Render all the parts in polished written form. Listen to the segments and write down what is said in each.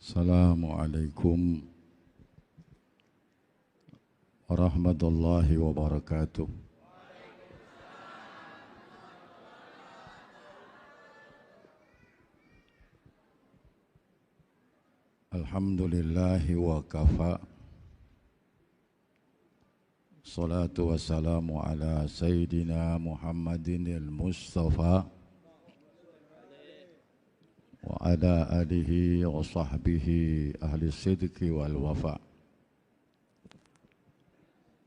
Assalamualaikum warahmatullahi wabarakatuh. Alhamdulillahi wa kafa. Salatu wassalamu ala Sayyidina Muhammadin al-Mustafa wa ala alihi wa sahbihi ahli sidqi wal wafa.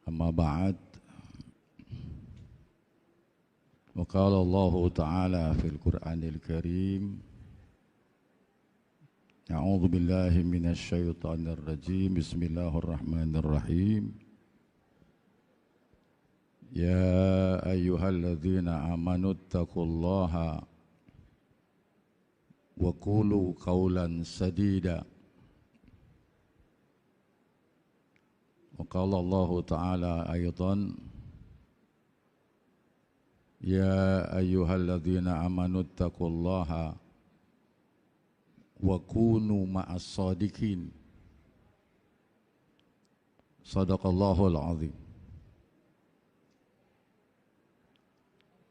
Amma ba'd. Wa qala Allah Ta'ala fil Qur'anil Karim, A'udzu billahi minasy syaithanir rajim. Bismillahirrahmanirrahim. Ya ayyuhalladzina amanu taqullaha wa qulu qawlan sadida. Wa qala Allah Ta'ala aydan, Ya ayyuhalladzina amanu taqullaha wa kunu ma'as sadiqin. Sadaqallahul azim.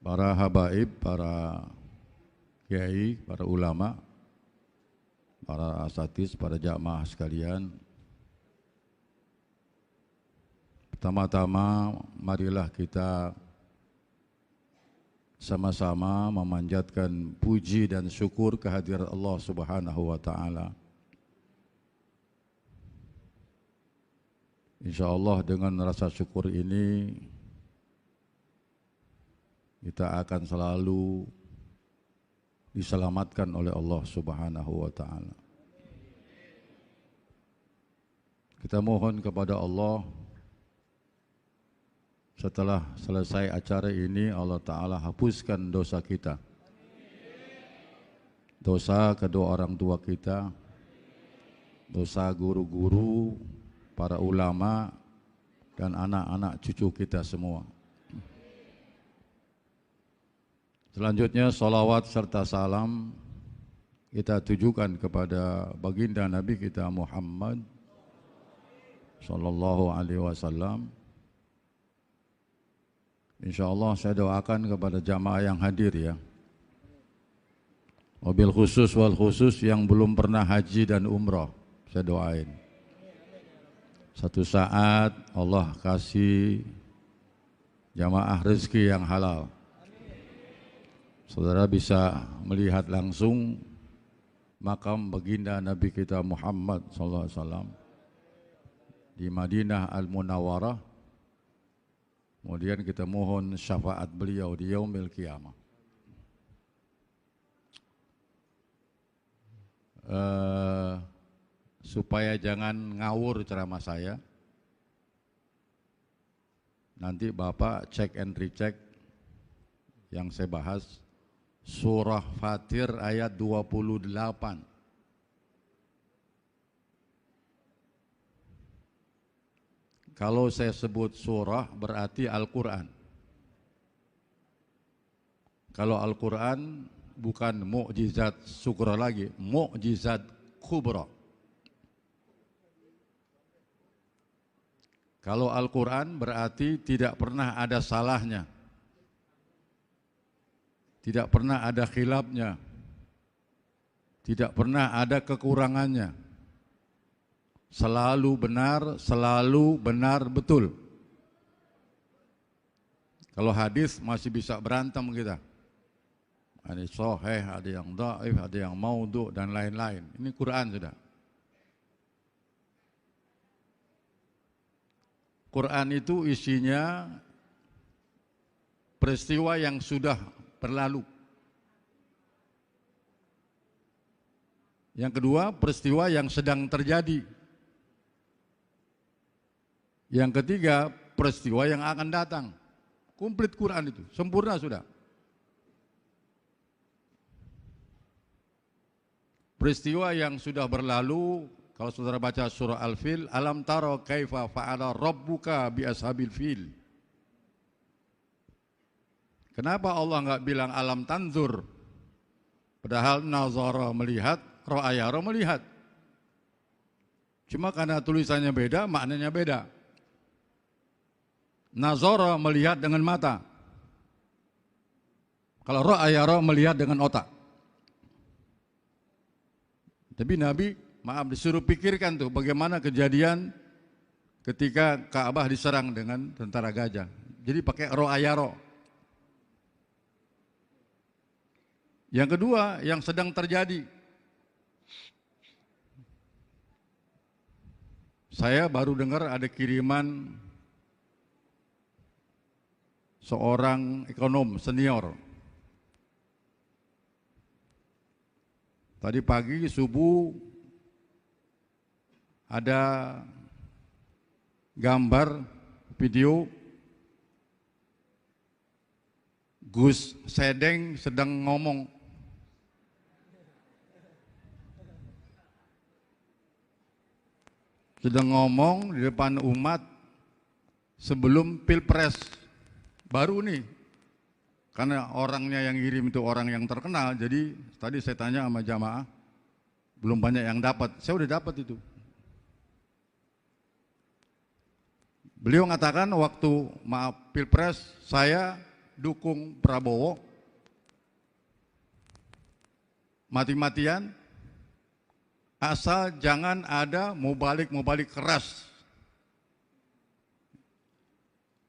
Para habaib, para kiai, para ulama, para asatiz, para jamaah sekalian, pertama-tama marilah kita sama-sama memanjatkan puji dan syukur kehadirat Allah Subhanahu wa Ta'ala. InsyaAllah dengan rasa syukur ini kita akan selalu diselamatkan oleh Allah Subhanahu wa Ta'ala. Kita mohon kepada Allah, setelah selesai acara ini Allah Ta'ala hapuskan dosa kita, dosa kedua orang tua kita, dosa guru-guru, para ulama, dan anak-anak cucu kita semua. Selanjutnya salawat serta salam kita tujukan kepada baginda Nabi kita Muhammad sallallahu alaihi wasallam. InsyaAllah saya doakan kepada jamaah yang hadir ya. Wabil khusus wal khusus yang belum pernah haji dan umrah, saya doain. Satu saat Allah kasih jamaah rezeki yang halal. Saudara bisa melihat langsung makam baginda Nabi kita Muhammad sallallahu alaihi wasallam di Madinah Al-Munawwarah. Kemudian kita mohon syafaat beliau di yaumil qiyamah. Supaya jangan ngawur ceramah saya, nanti Bapak cek and recheck yang saya bahas. Surah Fatir ayat 28. Kalau saya sebut surah berarti Al-Quran. Kalau Al-Quran bukan mukjizat sughra lagi, mukjizat kubra. Kalau Al-Quran berarti tidak pernah ada salahnya, tidak pernah ada khilafnya, tidak pernah ada kekurangannya. Selalu benar betul. Kalau hadis masih bisa berantem kita. Ada sahih, ada yang dhaif, ada yang maudhu dan lain-lain. Ini Quran sudah. Quran itu isinya peristiwa yang sudah berlalu. Yang kedua, peristiwa yang sedang terjadi. Yang ketiga, peristiwa yang akan datang. Komplit Quran itu, sempurna sudah. Peristiwa yang sudah berlalu, kalau saudara baca surah Al-Fil, alam taro kaifa fa'ala rabbuka bi ashabil fil. Kenapa Allah enggak bilang alam tanzur? Padahal nazara melihat, ra'ayara melihat. Cuma karena tulisannya beda, maknanya beda. Nazara melihat dengan mata. Kalau ra'a yara melihat dengan otak. Tapi Nabi, maaf, disuruh pikirkan tuh bagaimana kejadian ketika Ka'bah diserang dengan tentara gajah. Jadi pakai ra'a yara. Yang kedua, yang sedang terjadi. Saya baru dengar ada kiriman seorang ekonom senior. Tadi pagi subuh ada gambar video Gus Sedeng sedang ngomong. Sedang ngomong di depan umat sebelum Pilpres. Baru nih, karena orangnya yang kirim itu orang yang terkenal, jadi tadi saya tanya sama jamaah, belum banyak yang dapat, saya udah dapat itu. Beliau mengatakan waktu Pilpres, saya dukung Prabowo, mati-matian, asal jangan ada mubalik keras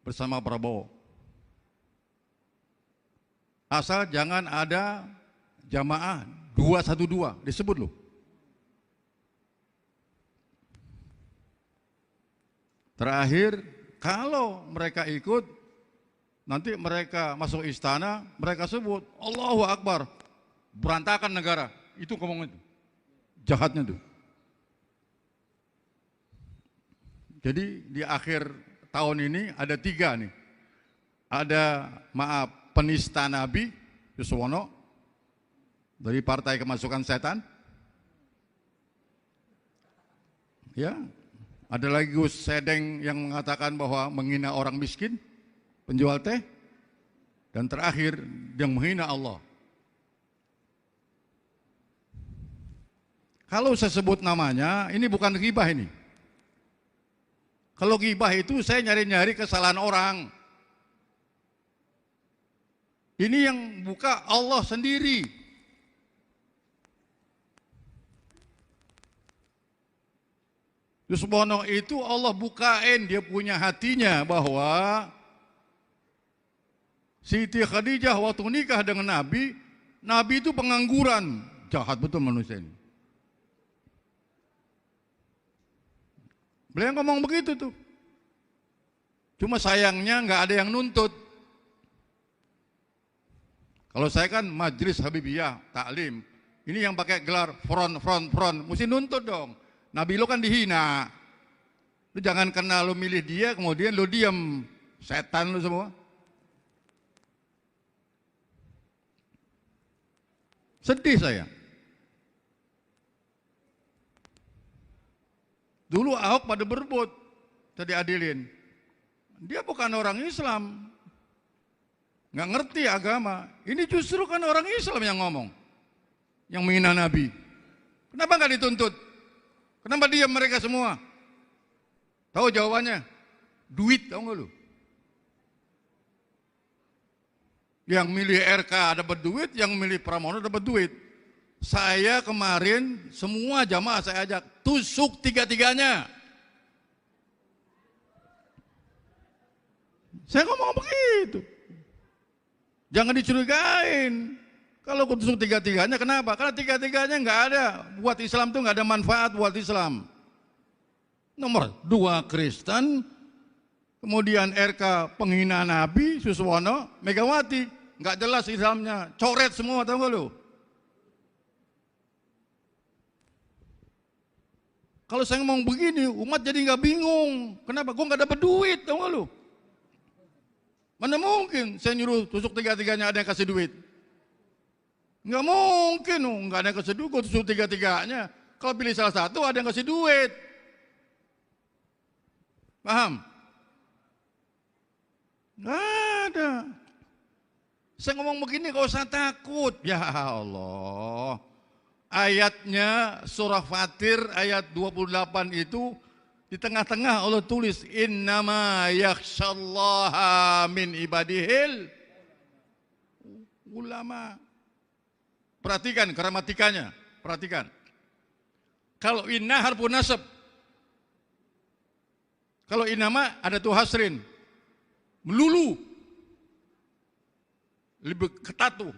bersama Prabowo. Asal jangan ada jamaah 212, disebut loh. Terakhir, kalau mereka ikut, nanti mereka masuk istana, mereka sebut Allahu Akbar, berantakan negara. Itu ngomong itu, jahatnya tuh. Jadi di akhir tahun ini ada 3 nih. Ada penista Nabi Yuswono dari Partai Kemasukan Setan. Ya, ada lagi Gus Sedeng yang mengatakan bahwa menghina orang miskin, penjual teh, dan terakhir yang menghina Allah. Kalau saya sebut namanya, ini bukan ghibah ini. Kalau ghibah itu saya nyari-nyari kesalahan orang. Ini yang buka Allah sendiri. Yuswono itu Allah bukain, dia punya hatinya bahwa Siti Khadijah waktu nikah dengan Nabi, Nabi itu pengangguran. Jahat betul manusia ini. Beliau ngomong begitu tuh. Cuma sayangnya nggak ada yang nuntut. Kalau saya kan Majelis Habibiyah, taklim. Ini yang pakai gelar front, mesti nuntut dong. Nabi lo kan dihina. Lu jangan karena lo milih dia, kemudian lo diam. Setan lo semua. Sedih saya. Dulu Ahok pada berebut, jadi adilin. Dia bukan orang Islam. Nggak ngerti agama. Ini justru kan orang Islam yang ngomong, yang menghina Nabi. Kenapa nggak dituntut? Kenapa diam mereka semua? Tahu jawabannya? Duit, tahu nggak lu? Yang milih RK dapat duit, yang milih Pramono dapat duit. Saya kemarin semua jamaah saya ajak tusuk 3-tiganya. Saya ngomong begitu. Jangan dicurigain. Kalau tusuk 3-tiganya, kenapa? Karena 3-tiganya nggak ada. Buat Islam tuh nggak ada manfaat buat Islam. Nomor 2 Kristen, kemudian RK penghina Nabi, Suswono, Megawati. Nggak jelas Islamnya, coret semua, tahu nggak lu? Kalau saya ngomong begini, umat jadi nggak bingung. Kenapa? Gue nggak dapat duit, tahu nggak lu? Mana mungkin saya nyuruh tusuk 3-tiganya ada yang kasih duit? Nggak mungkin, nggak ada yang kasih duit, gue tusuk 3-tiganya. Kalau pilih salah satu ada yang kasih duit. Paham? Nggak ada. Saya ngomong begini gak usah takut. Ya Allah. ayatnya surah Fatir ayat 28 itu di tengah-tengah Allah tulis innama yakhsyallaha min ibadihil ulama. Perhatikan gramatikanya, perhatikan. Kalau inna harfu nasab. Kalau inama ada tuh hasrin. Melulu. Lebih ketat tuh.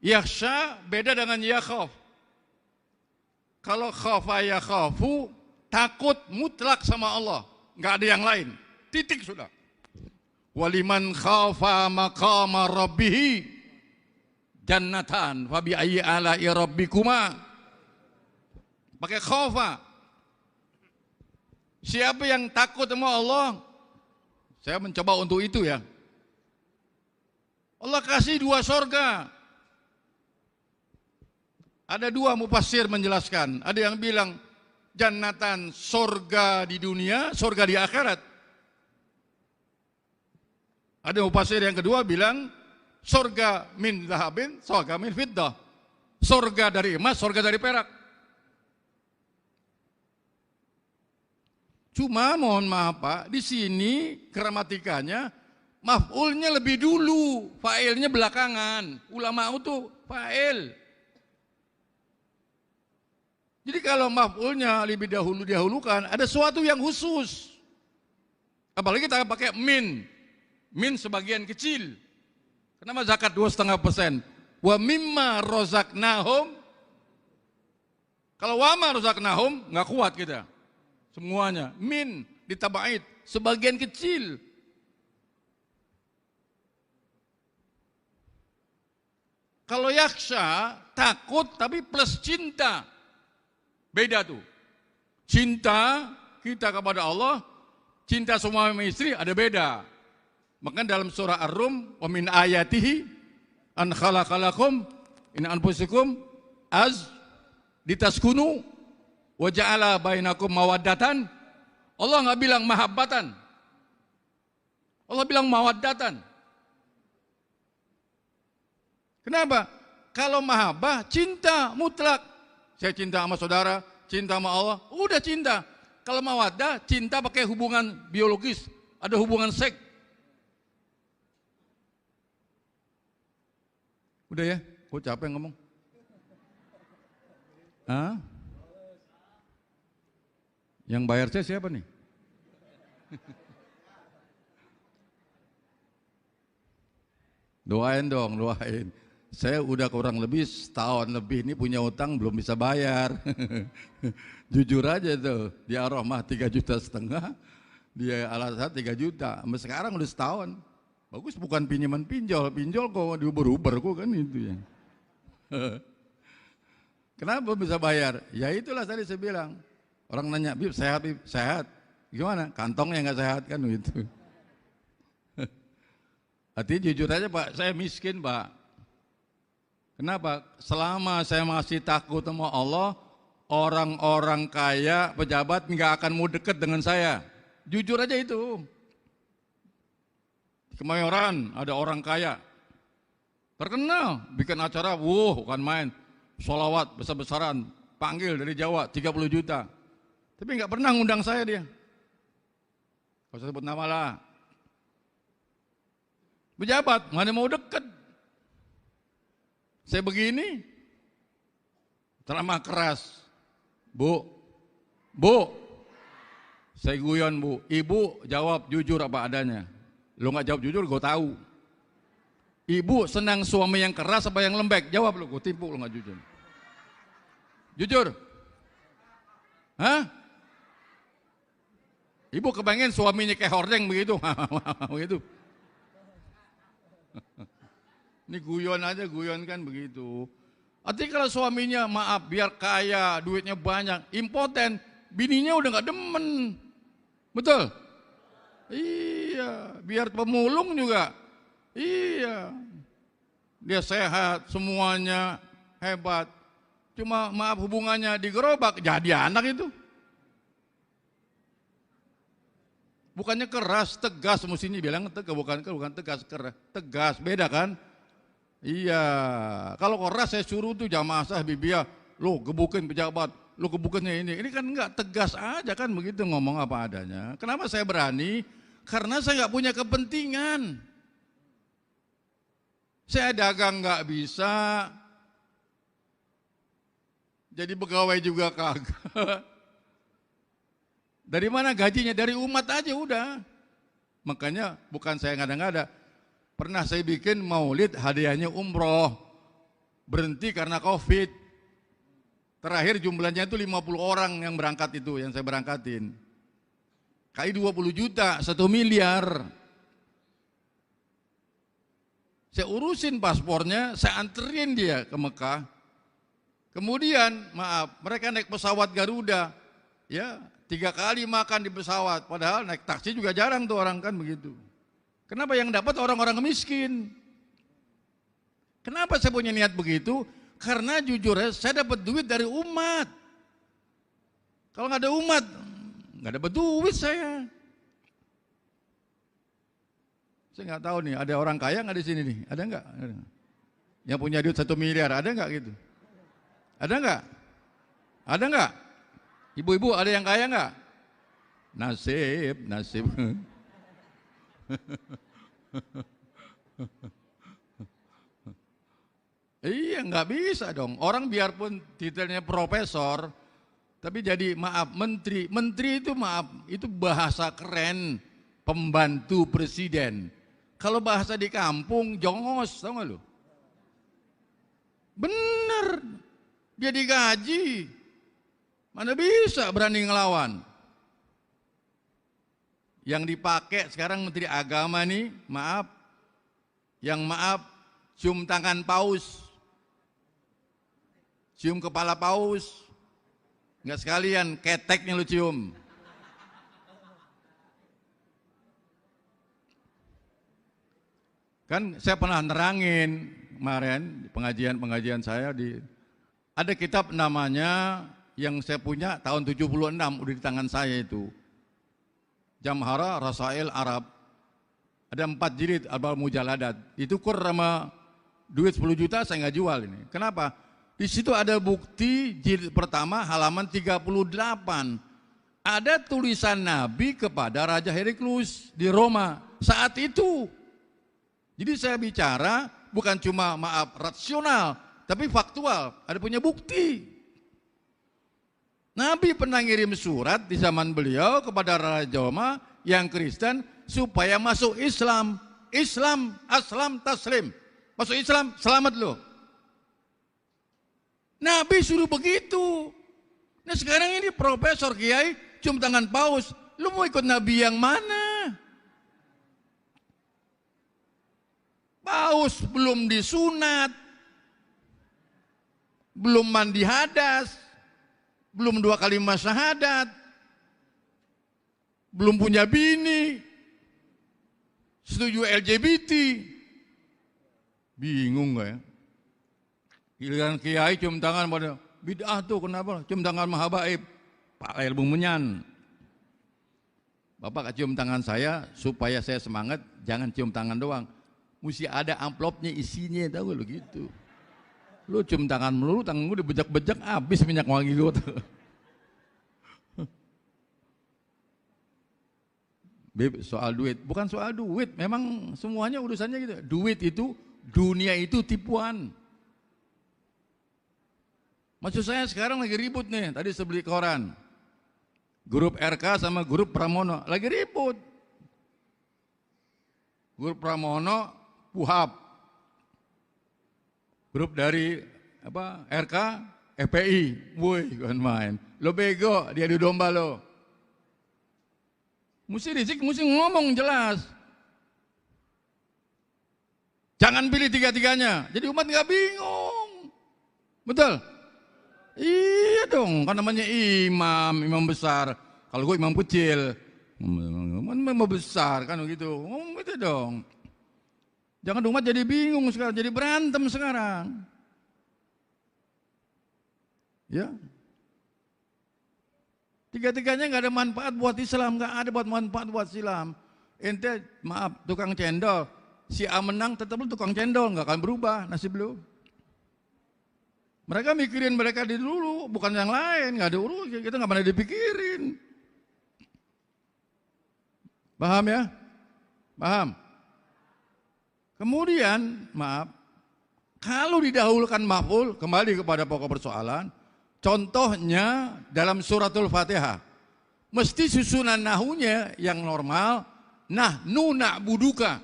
Yakhsha beda dengan yakhaf. Kalau khafa yakhafu, takut mutlak sama Allah. Enggak ada yang lain. Titik sudah. Waliman khafa maqama rabbih jannatan fabi ayyi ala'i rabbikuma. Pakai khafa. Siapa yang takut sama Allah? Saya mencoba untuk itu ya. Allah kasih 2 sorga. Ada 2 mufassir menjelaskan. Ada yang bilang jannatan sorga di dunia, sorga di akhirat. Ada mufassir yang kedua bilang sorga min zahabin, sorga min fiddah. Sorga dari emas, sorga dari perak. Cuma mohon maaf Pak, di sini gramatikanya maf'ulnya lebih dulu, fa'ilnya belakangan. Ulama itu fa'il. Jadi kalau maf'ulnya lebih dahulukan, ada sesuatu yang khusus. Apalagi kita pakai min. Min sebagian kecil. Kenapa zakat 2,5%? Wa mimma rozaknahum. Kalau wa ma rozaknahum, nggak kuat kita. Semuanya. Min ditaba'id. Sebagian kecil. Kalau yaksha, takut tapi plus cinta. Beda tuh. Cinta kita kepada Allah, cinta suami istri ada beda. Maka dalam surah Ar-Rum, wa min ayatihi an khalaqalakum in anfusikum az ditaskunu wa ja'ala bainakum mawaddatan. Allah enggak bilang mahabbatan. Allah bilang mawaddatan. Kenapa? Kalau mahabbah cinta mutlak. Saya cinta sama saudara, cinta sama Allah, udah cinta. Kalau mawaddah, cinta pakai hubungan biologis, ada hubungan seks. Udah ya, kok capek ngomong? Hah? Yang bayar saya siapa nih? Doain dong, doain. Saya udah kurang lebih setahun lebih ini punya utang belum bisa bayar. Jujur aja tuh, di Ar-Rahmah 3,5 juta, di Al-Azhar 3 juta. Sampai sekarang udah setahun. Bagus bukan pinjaman pinjol kok diuber-uber kok kan itu ya. Kenapa bisa bayar? Ya itulah tadi saya bilang. Orang nanya, Bib sehat, Bib sehat. Gimana? Kantongnya nggak sehat kan gitu. Artinya jujur aja Pak, saya miskin Pak. Kenapa? Selama saya masih takut sama Allah, orang-orang kaya, pejabat nggak akan mau deket dengan saya. Jujur aja itu. Di Kemayoran ada orang kaya, terkenal, bikin acara, bukan main, sholawat besar-besaran, panggil dari Jawa 30 juta. Tapi nggak pernah ngundang saya dia. Kalau saya sebut nama lah. Pejabat, mana mau deket. Saya begini, ceramah keras. Bu, saya guyon Bu. Ibu jawab jujur apa adanya. Lo nggak jawab jujur, gue tahu. Ibu senang suami yang keras apa yang lembek? Jawab lo, gue tipu lo nggak jujur. Jujur? Hah? Ibu kepengen suaminya kayak hordeng begitu, begitu. Ini guyon aja, guyon kan begitu. Artinya kalau suaminya maaf biar kaya, duitnya banyak, impoten, bininya udah gak demen. Betul? Iya, biar pemulung juga. Iya. Dia sehat, semuanya hebat. Cuma maaf hubungannya digerobak, jadi anak itu. Bukannya keras, tegas mestinya bilang tegas, bukan tegas, keras. Tegas, beda kan? Iya, kalau keras saya suruh tuh jamaah saya Habibiyah, lo gebukin pejabat, lo gebukinnya ini. Ini kan enggak, tegas aja kan begitu ngomong apa adanya. Kenapa saya berani? Karena saya nggak punya kepentingan. Saya dagang nggak bisa, jadi pegawai juga kagak. Dari mana gajinya? Dari umat aja udah. Makanya bukan saya ngada-ngada. Pernah saya bikin maulid hadiahnya umroh. Berhenti karena COVID. Terakhir jumlahnya itu 50 orang yang berangkat itu, yang saya berangkatin. Kali 20 juta, 1 miliar. Saya urusin paspornya, saya anterin dia ke Mekah. Kemudian, maaf, mereka naik pesawat Garuda. Ya, 3 kali makan di pesawat. Padahal naik taksi juga jarang tuh orang kan begitu. Kenapa yang dapat orang-orang miskin? Kenapa saya punya niat begitu? Karena jujur ya, saya dapat duit dari umat. Kalau nggak ada umat, nggak dapat duit saya. Saya nggak tahu nih, ada orang kaya nggak di sini nih? Ada nggak? Yang punya duit 1 miliar, ada nggak gitu? Ada nggak? Ada nggak? Ibu-ibu ada yang kaya nggak? Nasib, nasib. Iya, nggak bisa dong. Orang biarpun titelnya profesor, tapi jadi maaf menteri. Menteri itu maaf, itu bahasa keren, pembantu presiden. Kalau bahasa di kampung jongos, tau gak lu? Bener, dia digaji. Mana bisa berani ngelawan? Yang dipakai sekarang Menteri Agama nih, maaf, yang maaf cium tangan paus, cium kepala paus, nggak sekalian keteknya lu cium. Kan saya pernah nerangin kemarin pengajian saya ada kitab namanya yang saya punya tahun 76 udah di tangan saya itu. Jamhara Rasail Arab. Ada 4 jilid Arba'ul Mujaladat. Itu kur sama duit 10 juta saya nggak jual ini. Kenapa? Di situ ada bukti jilid pertama halaman 38. Ada tulisan Nabi kepada Raja Heriklus di Roma saat itu. Jadi saya bicara bukan cuma maaf rasional, tapi faktual. Ada punya bukti. Nabi pernah ngirim surat di zaman beliau kepada Raja Roma yang Kristen supaya masuk Islam. Islam, aslam, taslim. Masuk Islam, selamat lo. Nabi suruh begitu. Nah sekarang ini profesor kiai cium tangan paus. Lu mau ikut Nabi yang mana? Paus belum disunat, belum mandi hadas, belum 2 kali syahadat, belum punya bini, setuju LGBT. Bingung gak ya? Giliran kiai cium tangan pada bid'ah tuh kenapa? Cium tangan mahabaib, Pak ilmu menyan. Bapak cium tangan saya supaya saya semangat, jangan cium tangan doang. Mesti ada amplopnya isinya, tahu lo gitu. Lu cium tangan melulu, tangan gue dibejak-bejak, habis minyak wangi gue tuh. Beb, soal duit, bukan soal duit, memang semuanya urusannya gitu. Duit itu, dunia itu tipuan. Maksud saya sekarang lagi ribut nih, tadi saya beli koran. Grup RK sama grup Pramono, lagi ribut. Grup Pramono, Puhab. Grup dari apa RK, FPI, woi kan main. Lo bego, dia adu domba lo. Mesti Rizik mesti ngomong jelas. Jangan pilih tiga-tiganya. Jadi umat nggak bingung. Betul? Iya dong, kan namanya imam besar. Kalau gue imam kecil, imam besar kan begitu. Ngomong gitu dong. Jangan umat jadi bingung sekarang, jadi berantem sekarang. Ya. Tiga-tiganya nggak ada manfaat buat Islam, nggak ada buat manfaat buat Islam. Ente maaf tukang cendol, si A menang tetap lu tukang cendol, nggak akan berubah nasib lu. Mereka mikirin mereka di dulu, bukan yang lain, nggak ada urusan, kita nggak pernah dipikirin. Paham ya? Paham? Kemudian, maaf, kalau didahulukan maf'ul, kembali kepada pokok persoalan, contohnya dalam suratul Fatihah, mesti susunan nahunya yang normal, nahnu na'buduka.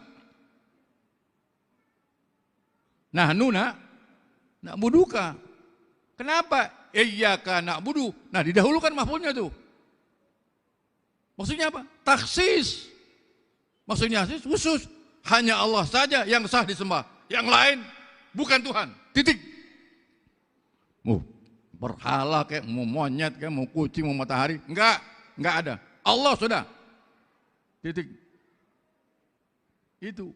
Nahnu na'buduka. Kenapa? Iyyaka na'budu. Nah, didahulukan maf'ulnya tuh. Maksudnya apa? Taksis. Maksudnya khusus. Hanya Allah saja yang sah disembah. Yang lain bukan Tuhan. Titik. Mau berhala kayak, mau monyet kayak, mau kucing, mau matahari. Enggak ada. Allah sudah. Titik. Itu.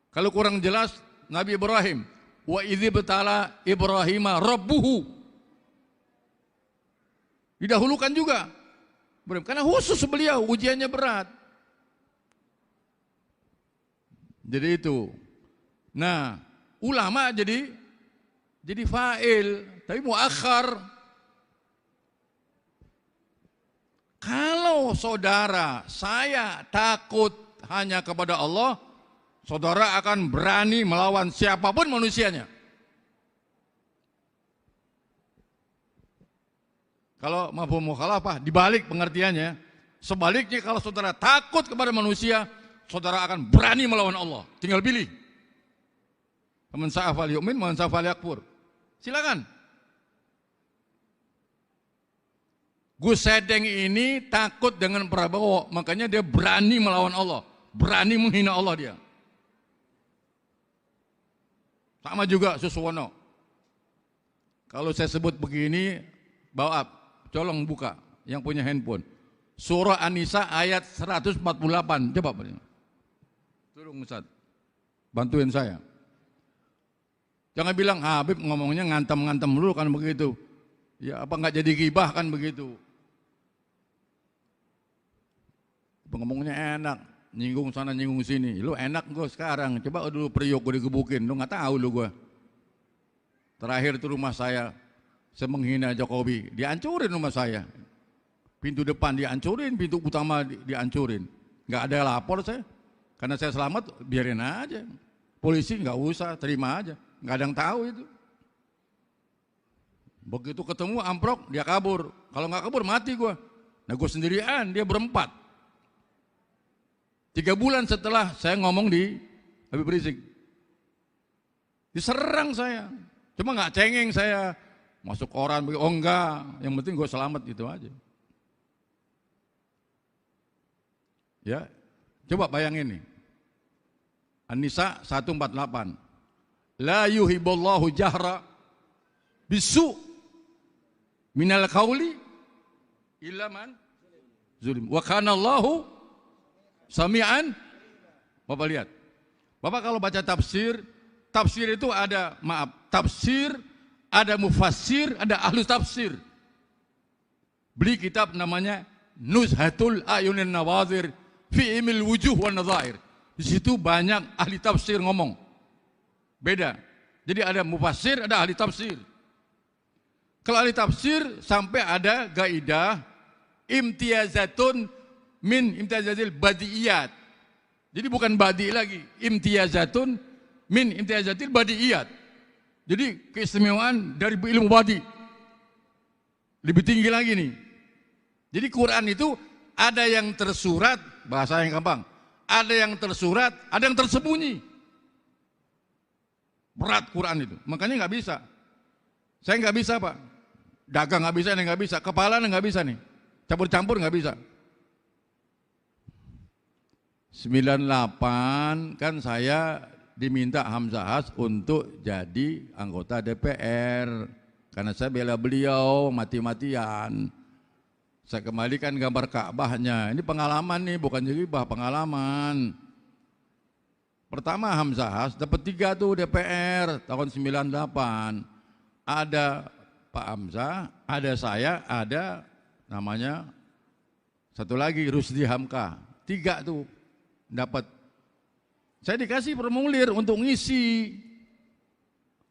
Kalau kurang jelas, Nabi Ibrahim. Wa idzi betala Ibrahima rabbuhu. Didahulukan juga. Karena khusus beliau, ujiannya berat. Jadi itu. Nah, ulama jadi fa'il, tapi muakhar. Kalau saudara, saya takut hanya kepada Allah, saudara akan berani melawan siapapun manusianya. Kalau mafhum mukhalafah dibalik pengertiannya, sebaliknya kalau saudara takut kepada manusia, saudara akan berani melawan Allah. Tinggal pilih. Man sa'a falyu'min, man sa'a falyakfur. Silakan. Gus Sedeng ini takut dengan Prabowo, makanya dia berani melawan Allah, berani menghina Allah dia. Sama juga Suswono. Kalau saya sebut begini, bawa up, colong buka yang punya handphone. Surah An-Nisa ayat 148. Coba tolong Ustaz, bantuin saya. Jangan bilang Habib ngomongnya ngantem-ngantem dulu kan begitu. Ya apa nggak jadi gibah kan begitu. Ngomongnya enak, nyinggung sana nyinggung sini. Lu enak gue sekarang, coba dulu Priok gue digebukin, lu nggak tahu lu gue. Terakhir itu rumah saya menghina Jokowi, dihancurin rumah saya. Pintu depan dihancurin, pintu utama dihancurin. Nggak ada lapor saya. Karena saya selamat, biarin aja. Polisi nggak usah, terima aja. Nggak ada yang tahu itu. Begitu ketemu amprok, dia kabur. Kalau nggak kabur, mati gue. Nah gue sendirian, dia berempat. 3 bulan setelah saya ngomong di Habib Rizik. Diserang saya. Cuma nggak cengeng saya. Masuk koran, oh enggak. Yang penting gue selamat, gitu aja. Ya, coba bayangin nih. An-Nisa 148. La yuhibullahu jahra bisu minal qauli illa man zulim. Wa kana Allahu sami'an. Bapak lihat. Bapak kalau baca tafsir itu ada, tafsir, ada mufassir, ada ahli tafsir. Beli kitab namanya Nuzhatul Ayunin Nawazir fi Imil Wujuh wa Nadhair. Di situ banyak ahli tafsir ngomong. Beda. Jadi ada mufassir, ada ahli tafsir. Kalau ahli tafsir sampai ada gaidah imtiyazatun min imtiyazatil badiiyat. Jadi bukan badi lagi, imtiyazatun min imtiyazatil badiiyat. Jadi keistimewaan dari ilmu badi. Lebih tinggi lagi nih. Jadi Quran itu ada yang tersurat, bahasa yang gampang. Ada yang tersurat, ada yang tersembunyi. Berat Quran itu, makanya nggak bisa. Saya nggak bisa Pak. Dagang nggak bisa, nggak bisa. Kepala nggak bisa nih. Campur-campur nggak bisa. 98 kan saya diminta Hamzahas untuk jadi anggota DPR. Karena saya bela beliau mati-matian. Saya kembalikan gambar Ka'bahnya. Ini pengalaman nih, bukan gibah, pengalaman. Pertama Hamzahas dapat 3 tuh DPR tahun 98. Ada Pak Hamzah, ada saya, ada namanya satu lagi Rusdi Hamka. 3 tuh dapat Saya dikasih formulir untuk ngisi.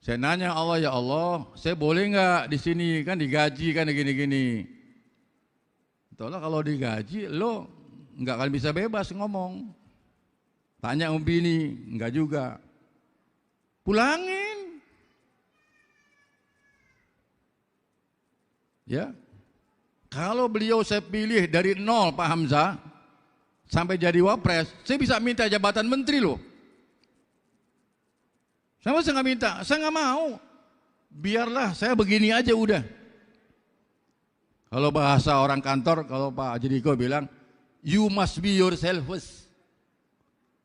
Saya nanya Allah, ya Allah, saya boleh nggak di sini, kan digaji kan gini-gini. Itulah kalau digaji lo nggak akan bisa bebas ngomong. Tanya Bini, nggak juga. Pulangin. Ya. Kalau beliau saya pilih dari nol Pak Hamzah sampai jadi wapres, saya bisa minta jabatan menteri loh. Saya nggak minta, saya nggak mau. Biarlah saya begini aja udah. Kalau bahasa orang kantor, kalau Pak Haji Riko bilang, you must be yourself first.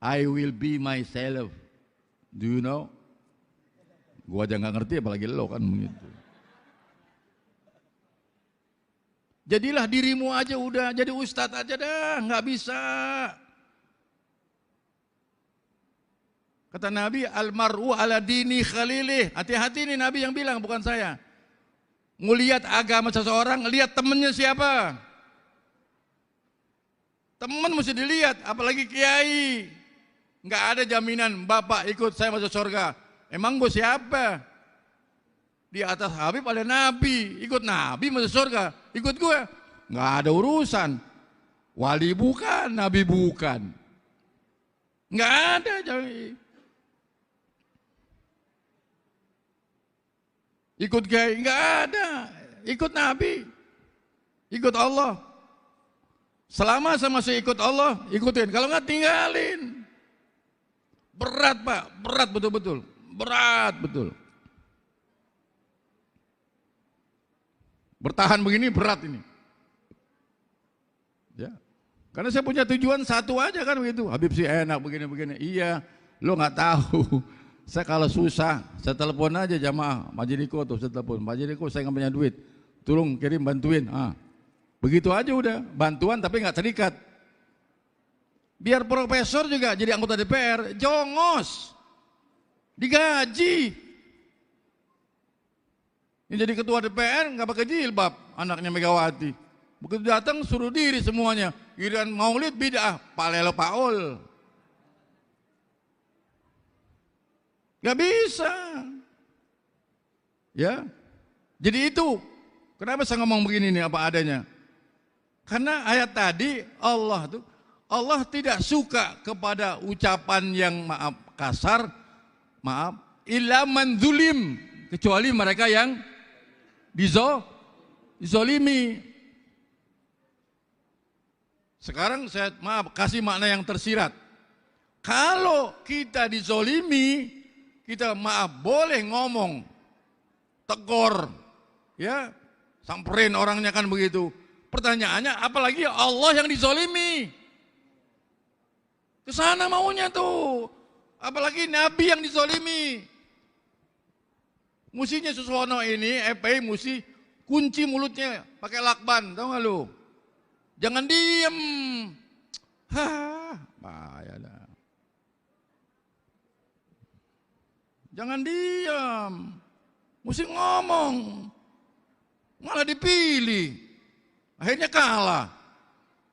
I will be myself. Do you know? Gua aja nggak ngerti apalagi lo kan begitu. Jadilah dirimu aja udah, jadi ustadz aja dah, nggak bisa. Kata Nabi, almaru ala dini khalilih. Hati-hati nih Nabi yang bilang, bukan saya. Ngelihat agama seseorang, lihat temennya siapa. Temen mesti dilihat, apalagi kiai. Nggak ada jaminan, bapak ikut saya masuk surga. Emang gue siapa? Di atas Habib ada Nabi, ikut Nabi masuk surga, ikut gue. Nggak ada urusan. Wali bukan, Nabi bukan. Nggak ada. Ikut kiai, nggak ada. Ikut Nabi, ikut Allah. Selama saya masih ikut Allah, ikutin. Kalau nggak tinggalin. Berat Pak, berat betul-betul. Berat betul. Bertahan begini berat ini. Ya. Karena saya punya tujuan satu aja kan begitu. Habib sih enak begini-begini. Iya, lo nggak tahu. Saya kalau susah, saya telepon aja jamaah Majidiko tuh, saya telepon Majidiko, saya nggak punya duit. Tolong kirim bantuin. Begitu aja udah, bantuan tapi nggak terikat. Biar profesor juga jadi anggota DPR, jongos, digaji. Yang jadi ketua DPR nggak pakai jilbab, anaknya Megawati. Begitu datang suruh diri semuanya. Giliran maulid bid'ah, palelo paul. Nggak bisa. Ya. Jadi itu, kenapa saya ngomong begini nih apa adanya? Karena ayat tadi Allah tidak suka kepada ucapan yang maaf kasar, maaf, illa man zulim, kecuali mereka yang dizolimi. Sekarang saya kasih makna yang tersirat. Kalau kita dizolimi, kita boleh ngomong, tegur, ya, samperin orangnya kan begitu. Pertanyaannya, apalagi Allah yang dizolimi. Kesana maunya tuh. Apalagi Nabi yang dizolimi. Musinya Suswono ini, FPI mesti kunci mulutnya pakai lakban, tau gak lu? Jangan diem. Bahaya dah. Jangan diem. Mesti ngomong. Malah dipilih. Akhirnya kalah.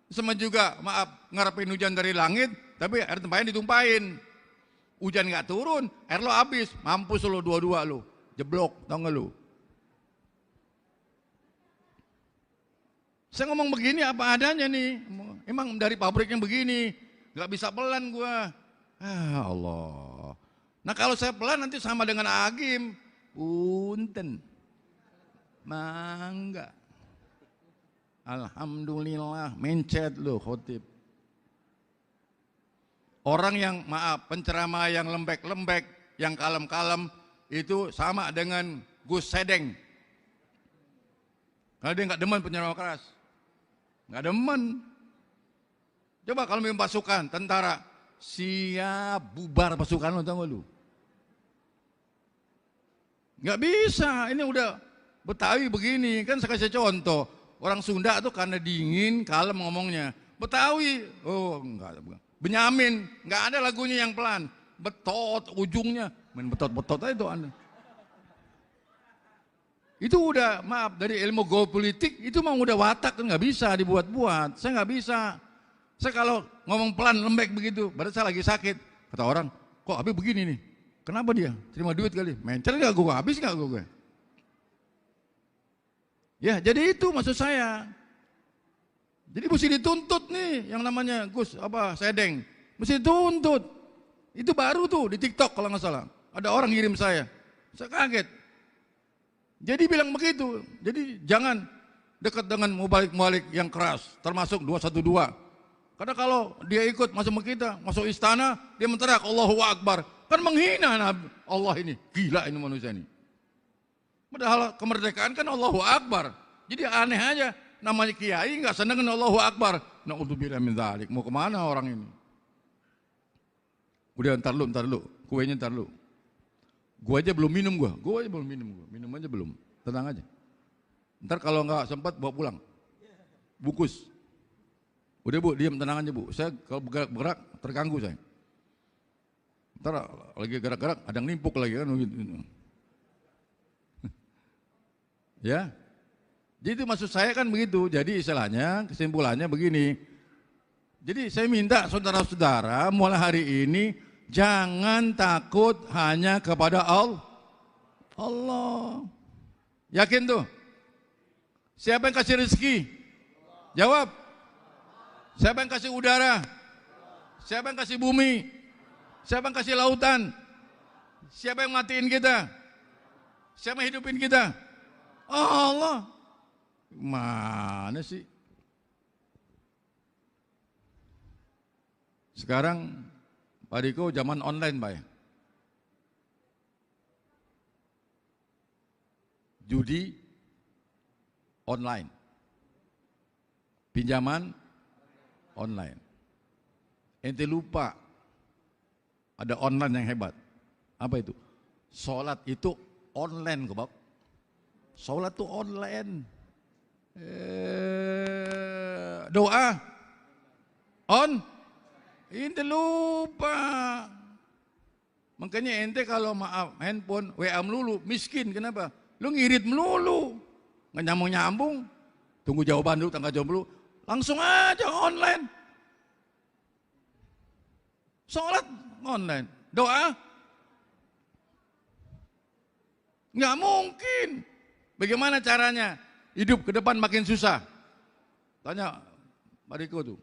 Sama juga, ngarepin hujan dari langit, tapi air tempahin ditumpahin. Hujan gak turun, air lo habis. Mampus lo dua-dua lo. Jeblok, tau gak lu? Saya ngomong begini apa adanya nih. Emang dari pabriknya begini. Gak bisa pelan gua. Allah. Nah kalau saya pelan nanti sama dengan Agim. Punten. Mangga. Alhamdulillah. Mencet lu khotib. Orang yang penceramah yang lembek-lembek, yang kalem-kalem, itu sama dengan Gus Sedeng. Karena dia nggak demen penceramah keras. Nggak demen. Coba kalau mimpin pasukan, tentara, siap bubar pasukan lu, tahu lu? Nggak bisa, ini udah Betawi begini, kan saya kasih contoh. Orang Sunda tuh karena dingin, kalem ngomongnya. Betawi, oh enggak. Benyamin, nggak ada lagunya yang pelan. Betot ujungnya, main betot-betot aja itu Anda. Itu udah, dari ilmu geopolitik, itu mah udah watak, kan nggak bisa dibuat-buat. Saya nggak bisa. Saya kalau ngomong pelan, lembek begitu, berarti saya lagi sakit. Kata orang, kok Habib begini nih? Kenapa dia? Terima duit kali. Mencel nggak gue? Habis nggak gue? Ya, jadi itu maksud saya. Jadi mesti dituntut nih yang namanya Sedeng. Mesti dituntut. Itu baru tuh di TikTok kalau nggak salah. Ada orang ngirim saya kaget. Jadi bilang begitu. Jadi jangan dekat dengan mubalik-mubalik yang keras, termasuk 212. Karena kalau dia ikut masuk ke kita, masuk istana, dia menteriak Allahu Akbar. Kan menghina Allah ini. Gila ini manusia ini. Padahal kemerdekaan kan Allahu Akbar. Jadi aneh aja. Namanya kiai nggak seneng dengan Allahu Akbar. Na'udzubillah min dzalik. Mau kemana orang ini? Udah ntar lu. Kuenya ntar lu. Gua aja belum minum gua. Minum aja belum. Tenang aja. Ntar kalau nggak sempat bawa pulang. Bungkus. Udah Bu, diam tenang aja Bu. Saya kalau bergerak terganggu saya. Ntar lagi gerak-gerak ada yang nimpuk lagi kan gitu. Ya. Jadi maksud saya kan begitu. Jadi istilahnya kesimpulannya begini. Jadi saya minta saudara-saudara mulai hari ini jangan takut hanya kepada Allah. Yakin tuh? Siapa yang kasih rezeki? Jawab. Siapa yang kasih udara? Siapa yang kasih bumi? Siapa yang kasih lautan? Siapa yang matiin kita? Siapa yang hidupin kita? Allah. Mana sih? Sekarang Pak Riko zaman online Pak ya. Judi online. Pinjaman online. Ente lupa ada online yang hebat. Apa itu? Sholat itu online kok, Pak. Sholat itu online. Doa ente lupa. Makanya ente kalau maaf handphone WA melulu miskin. Kenapa? Lu ngirit melulu, nggak nyambung. Tunggu jawaban dulu, tangga jawab dulu. Langsung aja online. Sholat online. Doa nggak mungkin. Bagaimana caranya? Hidup ke depan makin susah. Tanya Pak Riko tuh.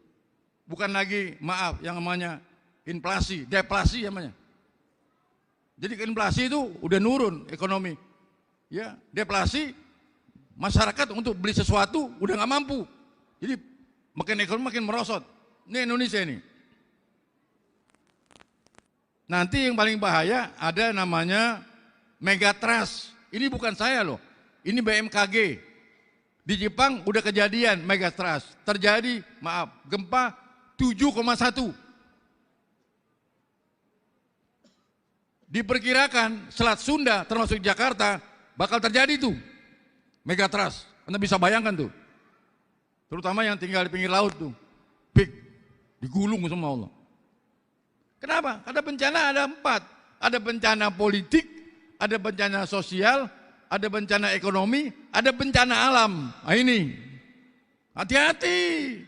Bukan lagi maaf yang namanya inflasi, deflasi namanya. Jadi inflasi itu udah nurun ekonomi. Ya, deflasi masyarakat untuk beli sesuatu udah nggak mampu. Jadi makin ekonomi makin merosot. Ini Indonesia ini. Nanti yang paling bahaya ada namanya megatrust. Ini bukan saya loh. Ini BMKG. Di Jepang udah kejadian megatrust. Terjadi, gempa 7,1. Diperkirakan Selat Sunda termasuk Jakarta bakal terjadi tuh megatrust. Anda bisa bayangkan tuh. Terutama yang tinggal di pinggir laut tuh. Digulung sama Allah. Kenapa? Karena bencana ada 4. Ada bencana politik, ada bencana sosial, ada bencana ekonomi, ada bencana alam. Nah ini, hati-hati.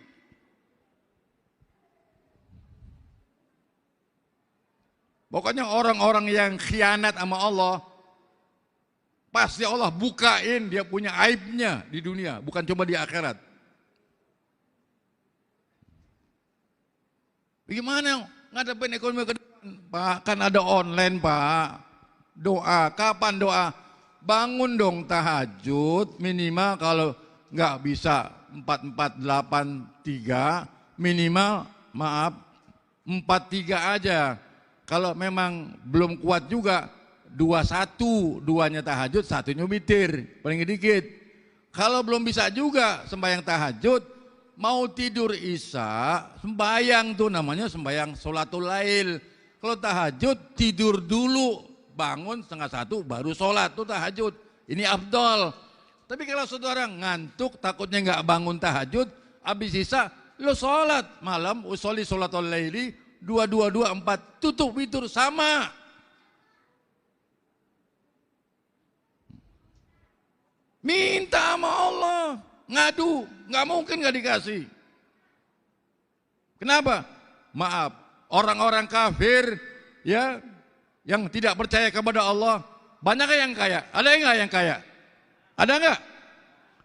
Pokoknya orang-orang yang khianat sama Allah, pasti Allah bukain dia punya aibnya di dunia, bukan cuma di akhirat. Bagaimana ngadepin ekonomi ke depan? Pak, kan ada online Pak. Doa, kapan doa? Bangun dong tahajud, minimal kalau nggak bisa 4-4-8-3, minimal 4-3 aja. Kalau memang belum kuat juga 2-1, 2-nya tahajud, 1-nya witir, paling dikit. Kalau belum bisa juga sembahyang tahajud, mau tidur isya, sembahyang tuh namanya sembahyang sholatul lail. Kalau tahajud tidur dulu. Bangun 12:30 baru sholat tuh tahajud. Ini afdol. Tapi kalau saudara ngantuk takutnya nggak bangun tahajud, habis sisa lo sholat malam, usoli sholatul laili 2-2-2-4 tutup witir sama. Minta sama Allah, ngadu, nggak mungkin nggak dikasih. Kenapa? Maaf, orang-orang kafir ya yang tidak percaya kepada Allah, banyak yang kaya? Ada enggak yang kaya? Ada enggak?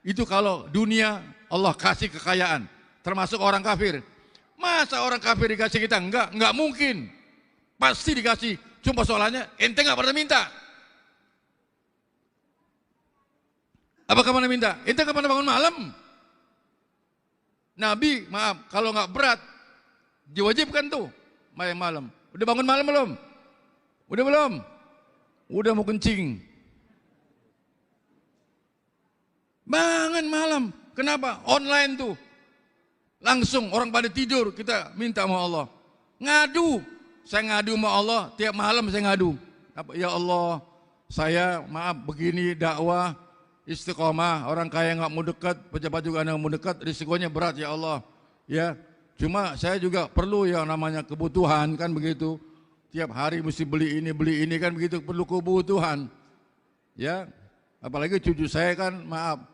Itu kalau dunia Allah kasih kekayaan, termasuk orang kafir. Masa orang kafir dikasih kita? Enggak mungkin. Pasti dikasih. Cuma soalnya ente enggak pernah minta. Apa kemana minta? Ente enggak pernah bangun malam. Nabi, maaf, kalau enggak berat, diwajibkan tuh malam. Udah bangun malam belum? Udah belum? Udah mau kencing. Bangun malam. Kenapa? Online tuh. Langsung orang pada tidur, kita minta sama Allah. Ngadu. Saya ngadu sama Allah, tiap malam saya ngadu. Ya Allah, saya maaf begini dakwah istiqomah, orang kaya nggak mau dekat, pejabat juga nggak mau dekat, risikonya berat ya Allah. Ya, cuma saya juga perlu yang namanya kebutuhan kan begitu. Tiap hari mesti beli ini kan begitu, perlu kebutuhan. Ya, apalagi cucu saya kan maaf,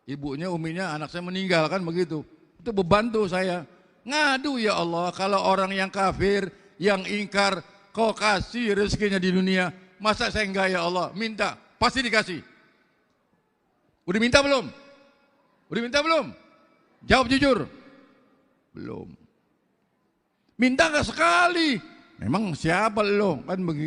ibunya uminya anak saya meninggal kan begitu. Itu beban tuh saya. Ngadu ya Allah, kalau orang yang kafir, yang ingkar, kau kasih rezekinya di dunia, masa saya enggak ya Allah? Minta, pasti dikasih. Udah minta belum? Udah minta belum? Jawab jujur. Belum. Minta enggak sekali? Memang siapa lo? Kan begitu.